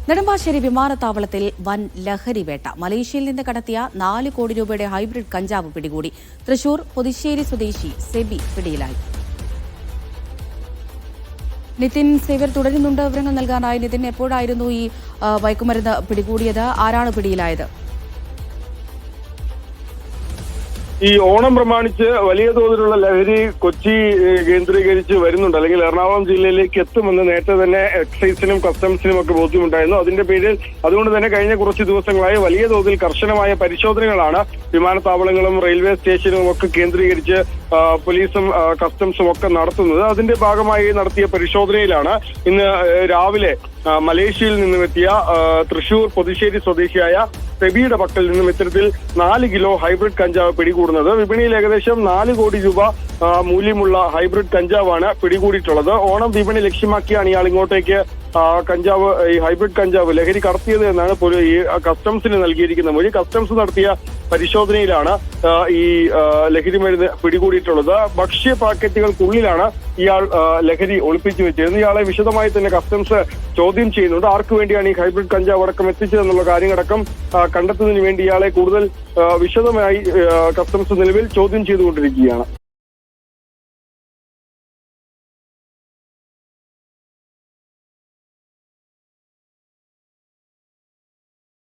നെടുമ്പാശ്ശേരി വിമാനത്താവളത്തിൽ വൻ ലഹരിവേട്ട. മലേഷ്യയിൽ നിന്ന് കടത്തിയ 4 കോടി രൂപയുടെ ഹൈബ്രിഡ് കഞ്ചാവ് പിടികൂടി. തൃശൂർ പൊതിശ്ശേരി സ്വദേശി സെബി പിടിയിലായി. നിതിൻ സേവ്യർ തുടരുന്നുണ്ട്. വിവരങ്ങൾ നൽകാനായി നിതിൻ, എപ്പോഴായിരുന്നു ഈ മയക്കുമരുന്ന് പിടികൂടിയത്? ആരാണ് പിടിയിലായത്? ഈ ഓണം പ്രമാണിച്ച് വലിയ തോതിലുള്ള ലഹരി കൊച്ചി കേന്ദ്രീകരിച്ച് വരുന്നുണ്ട്, അല്ലെങ്കിൽ എറണാകുളം ജില്ലയിലേക്ക് എത്തുമെന്ന് നേരത്തെ തന്നെ എക്സൈസിനും കസ്റ്റംസിനും ഒക്കെ ബോധ്യമുണ്ടായിരുന്നു. അതിന്റെ പേരിൽ അതുകൊണ്ട് തന്നെ കഴിഞ്ഞ കുറച്ച് ദിവസങ്ങളായി വലിയ തോതിൽ കർശനമായ പരിശോധനകളാണ് വിമാനത്താവളങ്ങളും റെയിൽവേ സ്റ്റേഷനും ഒക്കെ കേന്ദ്രീകരിച്ച് പോലീസും കസ്റ്റംസും ഒക്കെ നടത്തുന്നത്. അതിന്റെ ഭാഗമായി നടത്തിയ പരിശോധനയിലാണ് ഇന്ന് രാവിലെ മലേഷ്യയിൽ നിന്നും എത്തിയ തൃശൂർ പൊതിശ്ശേരി സ്വദേശിയായ സെബിയുടെ പക്കൽ നിന്നും ഇത്തരത്തിൽ 4 കിലോ ഹൈബ്രിഡ് കഞ്ചാവ് പിടികൂടുന്നത്. വിപണിയിൽ ഏകദേശം 4 കോടി രൂപ മൂല്യമുള്ള ഹൈബ്രിഡ് കഞ്ചാവാണ് പിടികൂടിയിട്ടുള്ളത്. ഓണം വിപണി ലക്ഷ്യമാക്കിയാണ് ഇയാൾ ഇങ്ങോട്ടേക്ക് കഞ്ചാവ്, ഈ ഹൈബ്രിഡ് കഞ്ചാവ് ലഹരി കടത്തിയത് എന്നാണ് ഈ കസ്റ്റംസിന് നൽകിയിരിക്കുന്ന മൊഴി. കസ്റ്റംസ് നടത്തിയ പരിശോധനയിലാണ് ഈ ലഹരി മരുന്ന് പിടികൂടിയിട്ടുള്ളത്. ഭക്ഷ്യ പാക്കറ്റുകൾക്കുള്ളിലാണ് ഇയാൾ ലഹരി ഒളിപ്പിച്ചു വെച്ചിരുന്നത്. ഇയാളെ വിശദമായി തന്നെ കസ്റ്റംസ് ചോദ്യം ചെയ്യുന്നുണ്ട്. ആർക്കു വേണ്ടിയാണ് ഈ ഹൈബ്രിഡ് കഞ്ചാവ് അടക്കം എത്തിച്ചതെന്നുള്ള കാര്യങ്ങളടക്കം കണ്ടെത്തുന്നതിന് വേണ്ടി ഇയാളെ കൂടുതൽ വിശദമായി കസ്റ്റംസ് നിലവിൽ ചോദ്യം ചെയ്തുകൊണ്ടിരിക്കുകയാണ്.